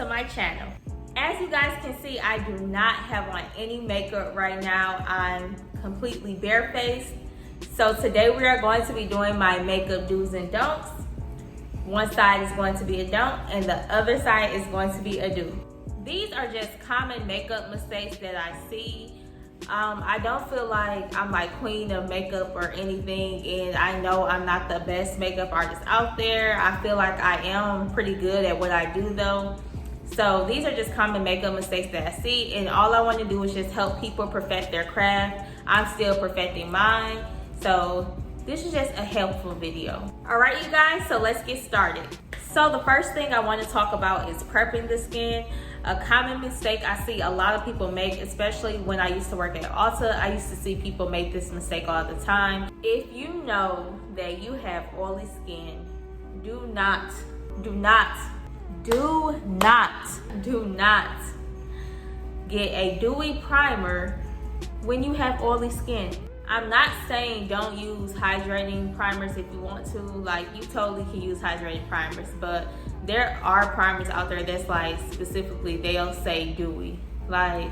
to my channel. As you guys can see, I do not have on any makeup right now. I'm completely barefaced. So today we are going to be doing my makeup do's and don'ts. One side is going to be a don't and the other side is going to be a do. These are just common makeup mistakes that I see. I don't feel like I'm like queen of makeup or anything, and I know I'm not the best makeup artist out there. I feel like I am pretty good at what I do though. So these are just common makeup mistakes that I see, and all I want to do is just help people perfect their craft. I'm still perfecting mine, so this is just a helpful video. All right, you guys, so let's get started. So the first thing I want to talk about is prepping the skin. A common mistake I see a lot of people make, especially when I used to work at Ulta, I used to see people make this mistake all the time. If you know that you have oily skin, do not get a dewy primer when you have oily skin. I'm not saying don't use hydrating primers if you want to. Like, you totally can use hydrating primers, but there are primers out there that's like specifically they'll say dewy. Like,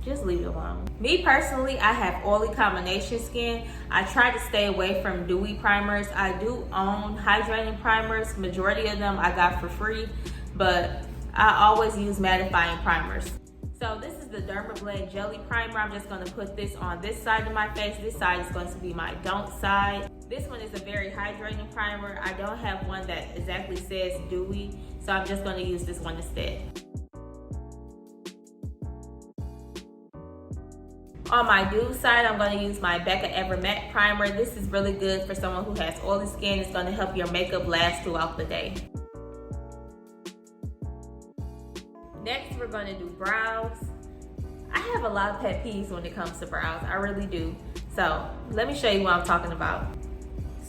just leave it alone. Me personally, I have oily combination skin. I try to stay away from dewy primers. I do own hydrating primers. Majority of them I got for free, but I always use mattifying primers. So this is the DermaBlend Jelly Primer. I'm just gonna put this on this side of my face. This side is going to be my don't side. This one is a very hydrating primer. I don't have one that exactly says dewy, so I'm just gonna use this one instead. On my do side, I'm gonna use my Becca Ever Matte Primer. This is really good for someone who has oily skin. It's gonna help your makeup last throughout the day. Next, we're gonna do brows. I have a lot of pet peeves when it comes to brows, I really do. So let me show you what I'm talking about.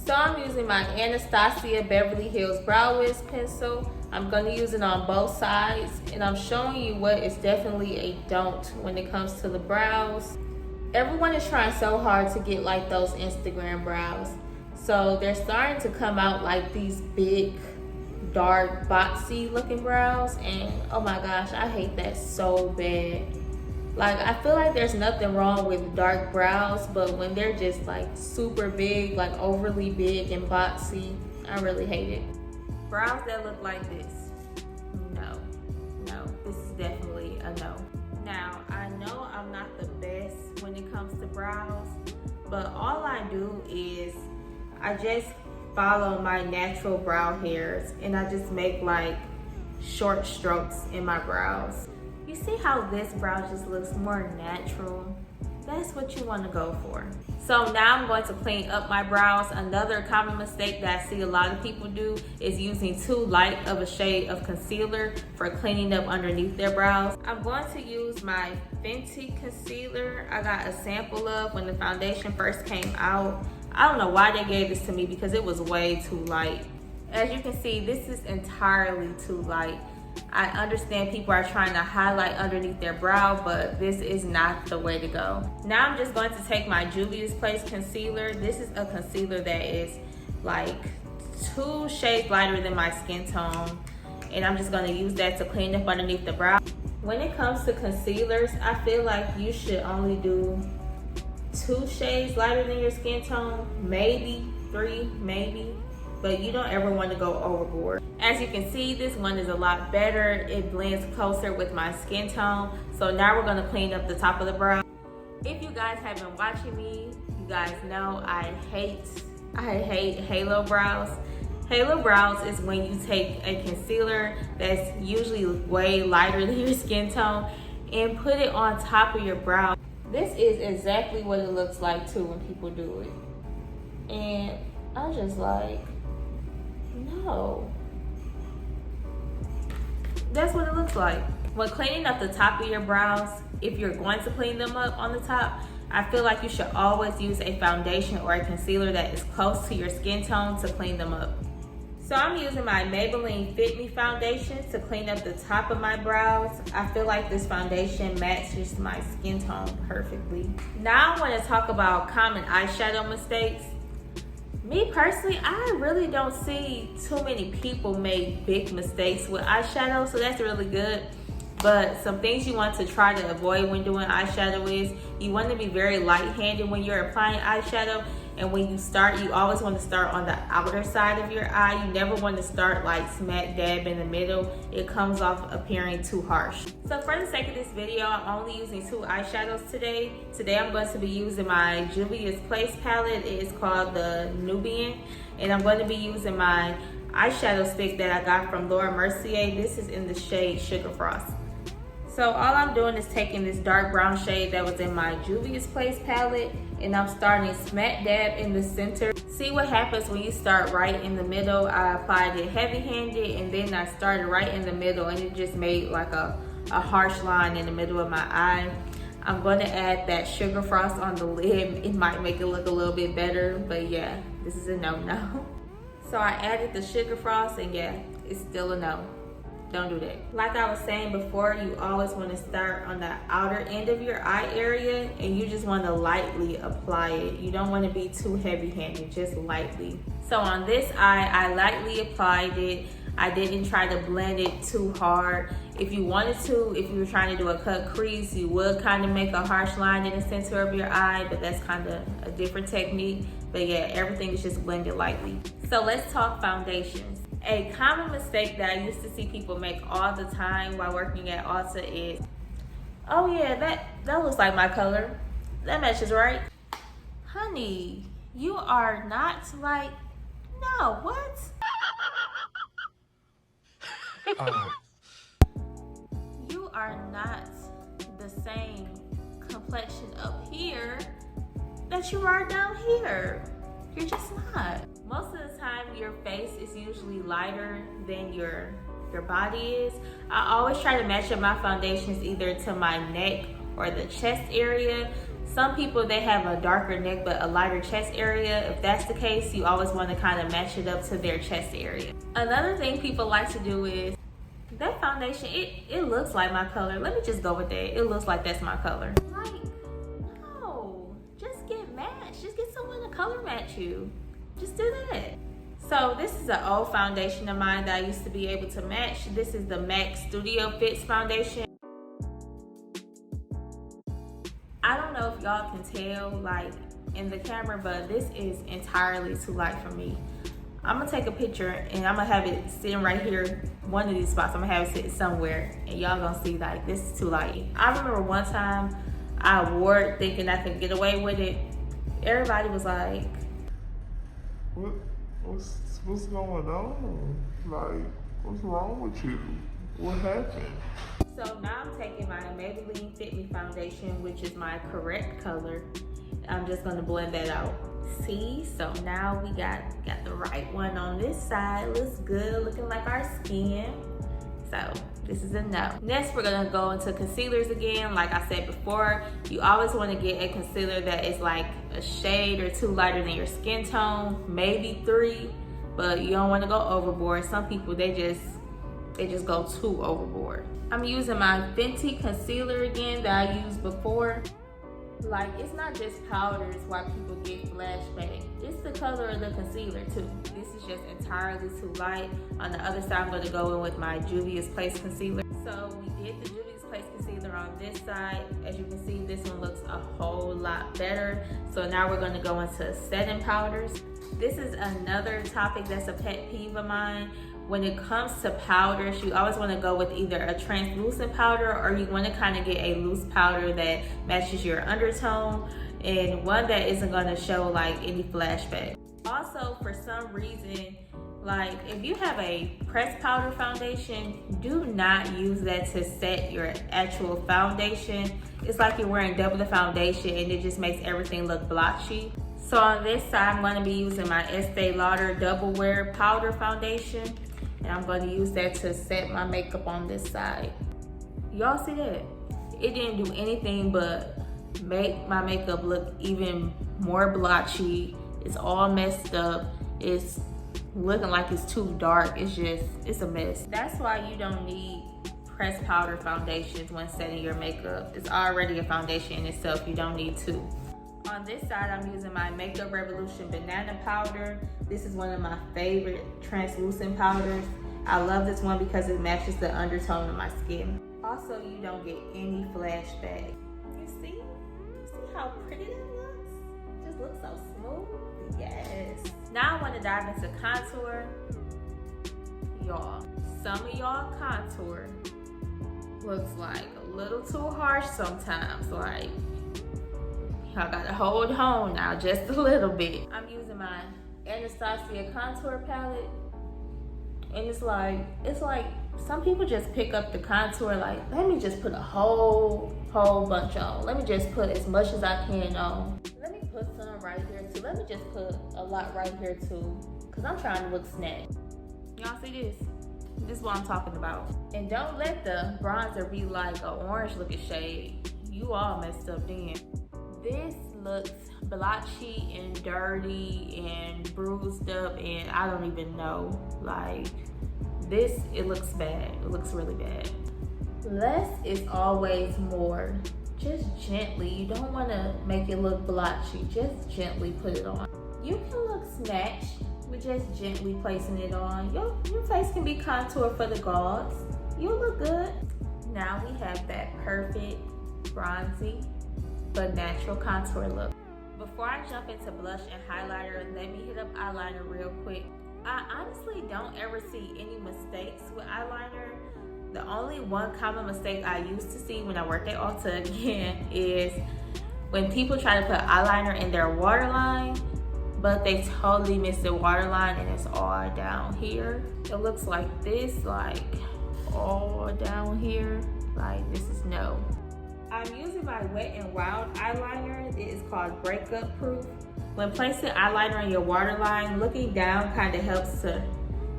So I'm using my Anastasia Beverly Hills Brow Wiz pencil. I'm gonna use it on both sides, and I'm showing you what is definitely a don't when it comes to the brows. Everyone is trying so hard to get like those Instagram brows. So they're starting to come out like these big, dark, boxy looking brows, and oh my gosh, I hate that so bad. Like, I feel like there's nothing wrong with dark brows, but when they're just like super big, like overly big and boxy, I really hate it. Brows that look like this, no, this is definitely a no. Now, I know I'm not the best when it comes to brows, but all I do is I just follow my natural brow hairs and I just make like short strokes in my brows. You see how this brow just looks more natural? That's what you want to go for. So now I'm going to clean up my brows. Another common mistake that I see a lot of people do is using too light of a shade of concealer for cleaning up underneath their brows. I'm going to use my Fenty concealer I got a sample of when the foundation first came out. I don't know why they gave this to me because it was way too light. As you can see, this is entirely too light. I understand people are trying to highlight underneath their brow, but this is not the way to go. Now I'm just going to take my Juvia's Place concealer. This is a concealer that is like 2 shades lighter than my skin tone, and I'm just going to use that to clean up underneath the brow. When it comes to concealers, I feel like you should only do 2 shades lighter than your skin tone, maybe 3, maybe, but you don't ever want to go overboard. As you can see, this one is a lot better. It blends closer with my skin tone. So now we're going to clean up the top of the brow. If you guys have been watching me, you guys know I hate halo brows. Halo brows is when you take a concealer that's usually way lighter than your skin tone and put it on top of your brow. This is exactly what it looks like too when people do it. And I'm just like, no. That's what it looks like. When cleaning up the top of your brows, if you're going to clean them up on the top, I feel like you should always use a foundation or a concealer that is close to your skin tone to clean them up. So I'm using my Maybelline Fit Me Foundation to clean up the top of my brows. I feel like this foundation matches my skin tone perfectly. Now I want to talk about common eyeshadow mistakes. Me personally, I really don't see too many people make big mistakes with eyeshadow, so that's really good. But some things you want to try to avoid when doing eyeshadow is you want to be very light-handed when you're applying eyeshadow. And when you start, you always want to start on the outer side of your eye. You never want to start like smack dab in the middle. It comes off appearing too harsh. So for the sake of this video, I'm only using 2 eyeshadows today. Today I'm going to be using my Juvia's Place palette. It is called the Nubian. And I'm going to be using my eyeshadow stick that I got from Lauder Mercier. This is in the shade Sugar Frost. So all I'm doing is taking this dark brown shade that was in my Juvia's Place palette, and I'm starting smack dab in the center. See what happens when you start right in the middle. I applied it heavy-handed, and then I started right in the middle, and it just made like a harsh line in the middle of my eye. I'm going to add that Sugar Frost on the lid. It might make it look a little bit better, but yeah, this is a no-no. So I added the Sugar Frost, and yeah, it's still a no. Don't do that. Like I was saying before, you always want to start on the outer end of your eye area, and you just want to lightly apply it. You don't want to be too heavy-handed, just lightly. So on this eye, I lightly applied it. I didn't try to blend it too hard. If you wanted to, if you were trying to do a cut crease, you would kind of make a harsh line in the center of your eye, but that's kind of a different technique. But yeah, everything is just blended lightly. So let's talk foundations. A common mistake that I used to see people make all the time while working at Ulta is, oh yeah, that looks like my color. That matches, right? Honey, you are not like, no, what? You are not the same complexion up here that you are down here. You're just not. Most of the time, your face is usually lighter than your body is. I always try to match up my foundations either to my neck or the chest area. Some people, they have a darker neck but a lighter chest area. If that's the case, you always want to kind of match it up to their chest area. Another thing people like to do is, that foundation, it looks like my color. Let me just go with that. It looks like that's my color. Like, no, just get matched. Just get someone to color match you. Just do that. So this is an old foundation of mine that I used to be able to match. This is the MAC Studio Fits foundation. I don't know if y'all can tell like in the camera, but this is entirely too light for me. I'm gonna take a picture and I'm gonna have it sitting right here, one of these spots. I'm gonna have it sitting somewhere and y'all gonna see like this is too light. I remember one time I wore it thinking I could get away with it. Everybody was like, What's going on? Like, what's wrong with you? What happened? So now I'm taking my Maybelline Fit Me Foundation, which is my correct color. I'm just gonna blend that out. See, so now we got the right one on this side. Looks good, looking like our skin. So this is a no. Next, we're gonna go into concealers again. Like I said before, you always wanna get a concealer that is like a shade or 2 lighter than your skin tone, maybe 3, but you don't wanna go overboard. Some people, they just go too overboard. I'm using my Fenty concealer again that I used before. Like, it's not just powders why people get flashback. It's the color of the concealer too. This is just entirely too light. On the other side, I'm gonna go in with my Juvia's Place concealer. So we did the Juvia's Place concealer on this side. As you can see, this one looks a whole lot better. So now we're gonna go into setting powders. This is another topic that's a pet peeve of mine. When it comes to powders, you always want to go with either a translucent powder or you want to kind of get a loose powder that matches your undertone and one that isn't going to show like any flashback. Also, for some reason, like if you have a pressed powder foundation, do not use that to set your actual foundation. It's like you're wearing double the foundation and it just makes everything look blotchy. So on this side, I'm going to be using my Estée Lauder Doublewear powder foundation. And I'm going to use that to set my makeup on this side. Y'all see that? It didn't do anything but make my makeup look even more blotchy. It's all messed up. It's looking like it's too dark. It's a mess. That's why you don't need pressed powder foundations when setting your makeup. It's already a foundation in itself. You don't need two. On this side, I'm using my Makeup Revolution Banana Powder. This is one of my favorite translucent powders. I love this one because it matches the undertone of my skin. Also, you don't get any flashback. You see how pretty that looks? It just looks so smooth. Yes. Now I want to dive into contour. Y'all, some of y'all contour looks like a little too harsh sometimes. Like, y'all gotta hold on now just a little bit. I'm using my Anastasia contour palette, and it's like some people just pick up the contour like, let me just put a whole bunch on. Let me just put as much as I can on. Let me put some right here too. Let me just put a lot right here too, because I'm trying to look snatched. Y'all see this? This is what I'm talking about. And don't let the bronzer be like an orange looking shade. You all messed up then. This looks blotchy and dirty and bruised up, and I don't even know. Like this, it looks bad. It looks really bad. Less is always more. Just gently. You don't want to make it look blotchy. Just gently put it on. You can look snatched with just gently placing it on. Your face can be contoured for the gauze. You'll look good. Now we have that perfect bronzy but natural contour look. Before I jump into blush and highlighter, let me hit up eyeliner real quick. I honestly don't ever see any mistakes with eyeliner. The only one common mistake I used to see when I worked at Ulta again is when people try to put eyeliner in their waterline, but they totally miss the waterline and it's all down here. It looks like this, like all down here. Like this is no. I'm using my Wet n Wild eyeliner. It is called Breakup Proof. When placing eyeliner in your waterline, looking down kind of helps to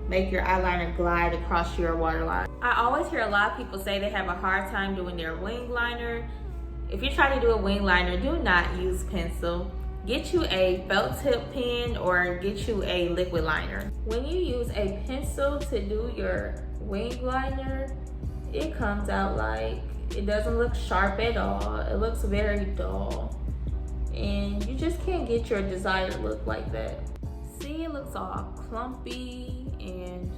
make your eyeliner glide across your waterline. I always hear a lot of people say they have a hard time doing their wing liner. If you're trying to do a wing liner, do not use pencil. Get you a felt tip pen or get you a liquid liner. When you use a pencil to do your wing liner, it comes out like, it doesn't look sharp at all. It looks very dull. And you just can't get your desired look like that. See, it looks all clumpy and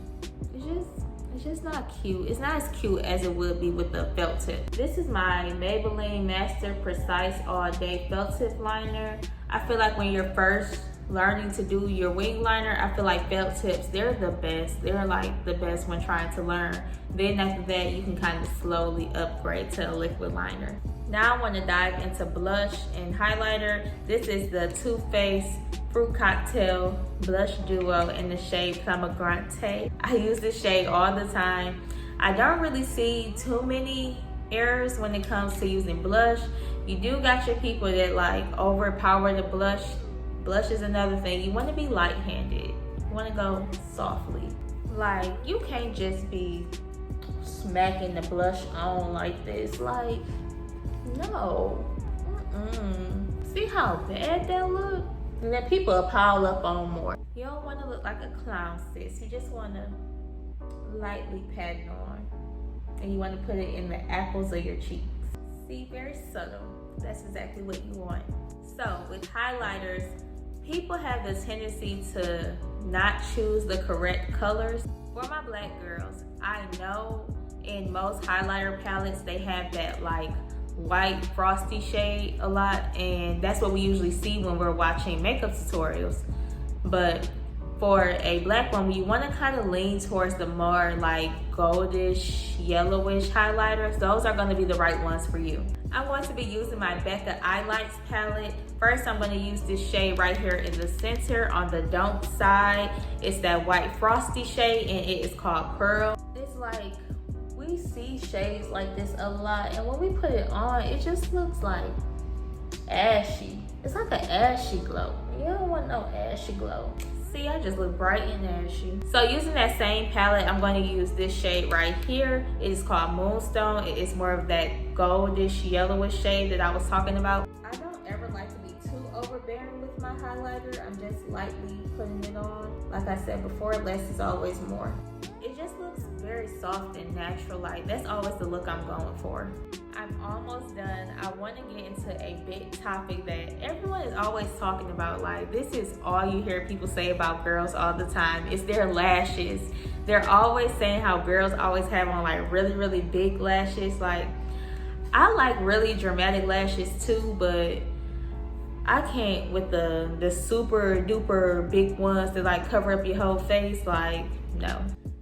it's just not cute. It's not as cute as it would be with the felt tip. This is my Maybelline Master Precise All Day Felt Tip Liner. I feel like when you're first learning to do your wing liner, I feel like felt tips, they're the best. They're like the best when trying to learn. Then after that, you can kind of slowly upgrade to a liquid liner. Now I want to dive into blush and highlighter. This is the Too Faced Fruit Cocktail Blush Duo in the shade Pomegranate. I use this shade all the time. I don't really see too many errors when it comes to using blush. You do got your people that like overpower the blush. Blush is another thing. You want to be light-handed. You want to go softly. Like, you can't just be smacking the blush on like this. Like, no. See how bad that look? And then people will pile up on more. You don't want to look like a clown, sis. You just want to lightly pat it on. And you want to put it in the apples of your cheeks. See, very subtle. That's exactly what you want. So, with highlighters, people have the tendency to not choose the correct colors. For my black girls, I know in most highlighter palettes, they have that like white frosty shade a lot, and that's what we usually see when we're watching makeup tutorials. But for a black one, you want to kind of lean towards the more like goldish, yellowish highlighters. Those are going to be the right ones for you. I'm going to be using my Becca Eyelights palette. First, I'm going to use this shade right here in the center on the Don't side. It's that white frosty shade, and it is called Pearl. It's like, we see shades like this a lot, and when we put it on, it just looks like ashy. It's like an ashy glow. You don't want no ashy glow. See, I just look bright and ashy. So using that same palette, I'm going to use this shade right here. It is called Moonstone. It is more of that goldish, yellowish shade that I was talking about. I don't ever like to be too overbearing with my highlighter. I'm just lightly putting it on. Like I said before, less is always more. It just looks very soft and natural. Like, that's always the look I'm going for. I I'm almost done. I want to get into a big topic that everyone is always talking about. Like, this is all you hear people say about girls all the time. It's their lashes. They're always saying how girls always have on like really, really big lashes. Like, I like really dramatic lashes too, but I can't with the super duper big ones that like cover up your whole face. Like, no.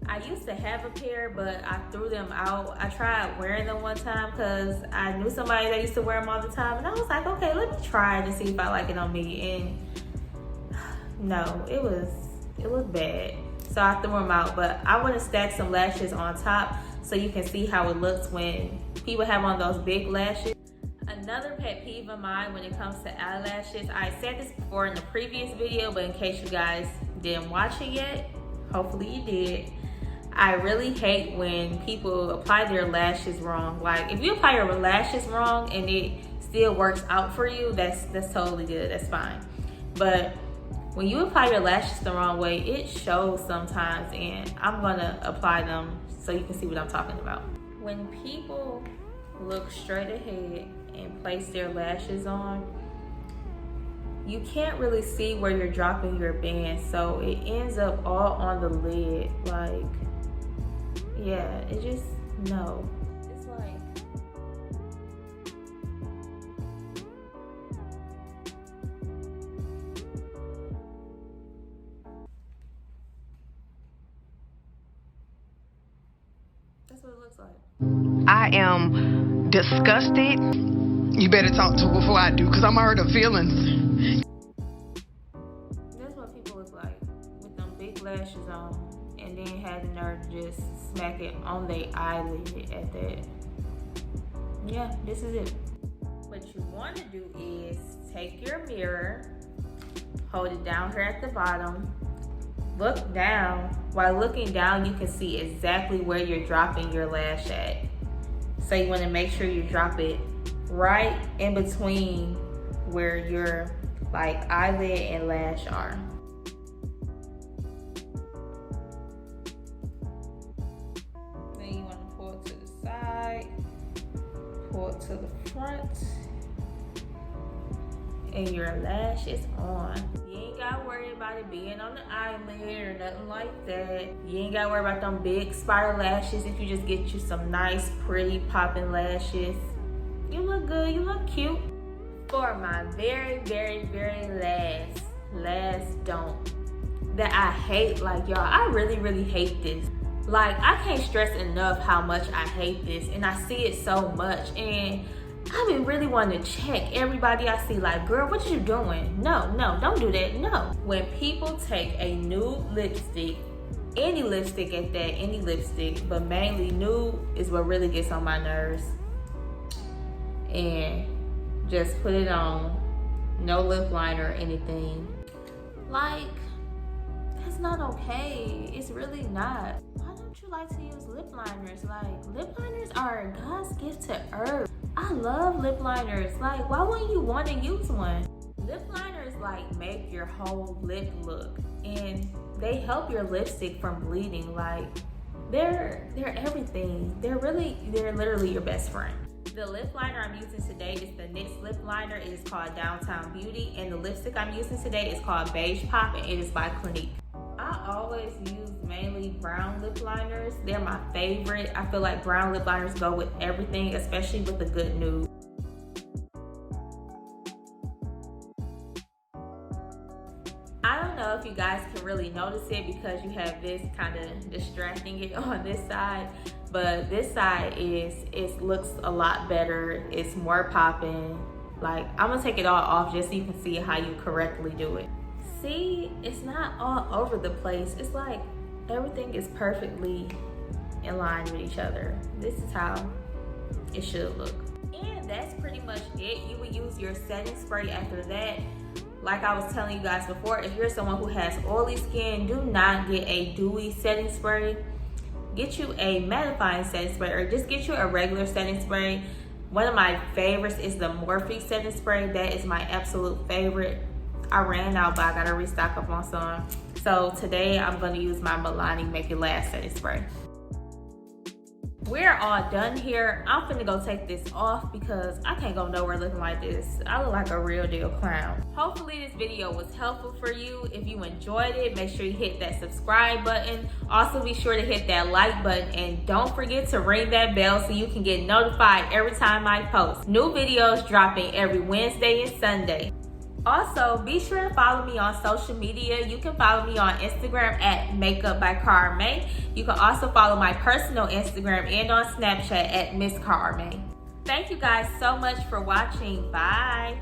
I used to have a pair, but I threw them out. I tried wearing them one time because I knew somebody that used to wear them all the time. And I was like, okay, let me try it and see if I like it on me. And no, it was bad. So I threw them out. But I want to stack some lashes on top so you can see how it looks when people have on those big lashes. Another pet peeve of mine when it comes to eyelashes, I said this before in the previous video, but in case you guys didn't watch it yet, hopefully you did. I really hate when people apply their lashes wrong. Like, if you apply your lashes wrong and it still works out for you, that's totally good, that's fine. But when you apply your lashes the wrong way, it shows sometimes, and I'm gonna apply them so you can see what I'm talking about. When people look straight ahead and place their lashes on, you can't really see where you're dropping your band, so it ends up all on the lid. Like, yeah, it just, no. It's like, that's what it looks like. I am disgusted. You better talk to her before I do, because I'm hurt her feelings. That's what people look like with them big lashes on, and then had the nerve to just smack it on their eyelid at that. Yeah, this is it. What you want to do is take your mirror, hold it down here at the bottom, look down. While looking down, you can see exactly where you're dropping your lash at. So you want to make sure you drop it right in between where your like eyelid and lash are. Then you want to pull it to the side, pull it to the front, and your lash is on. You ain't gotta worry about it being on the eyelid or nothing like that. You ain't gotta worry about them big spider lashes if you just get you some nice, pretty, popping lashes. You look good, you look cute. For my very, very, very last don't that I hate, like y'all, I really, really hate this. Like, I can't stress enough how much I hate this, and I see it so much, and I've been really wanting to check everybody I see, like, girl, what you doing? No, don't do that, no. When people take a nude lipstick, any lipstick at that, any lipstick, but mainly nude is what really gets on my nerves, and just put it on, no lip liner or anything. Like, that's not okay. It's really not. Why don't you like to use lip liners? Like, lip liners are God's gift to earth. I love lip liners. Like, why wouldn't you want to use one? Lip liners like make your whole lip look, and they help your lipstick from bleeding. Like, they're everything. They're literally your best friend. The lip liner I'm using today is the NYX lip liner. It is called Downtown Beauty, and the lipstick I'm using today is called Beige Pop, and it is by Clinique. I always use mainly brown lip liners. They're my favorite. I feel like brown lip liners go with everything, especially with a good nude. I don't know if you guys can really notice it because you have this kind of distracting it on this side, but this side it looks a lot better. It's more popping. Like, I'm gonna take it all off just so you can see how you correctly do it. See, it's not all over the place. It's like everything is perfectly in line with each other. This is how it should look. And that's pretty much it. You would use your setting spray after that. Like I was telling you guys before, if you're someone who has oily skin, do not get a dewy setting spray. Get you a mattifying setting spray, or just get you a regular setting spray. One of my favorites is the Morphe setting spray. That is my absolute favorite. I ran out, but I gotta restock up on some. So today I'm gonna use my Milani Make It Last setting spray. We're all done here. I'm finna go take this off because I can't go nowhere looking like this. I look like a real deal clown. Hopefully this video was helpful for you. If you enjoyed it, make sure you hit that subscribe button. Also be sure to hit that like button and don't forget to ring that bell so you can get notified every time I post. New videos dropping every Wednesday and Sunday. Also, be sure to follow me on social media. You can follow me on Instagram at Makeup by Carme. You can also follow my personal Instagram and on Snapchat at Miss Carme. Thank you guys so much for watching. Bye.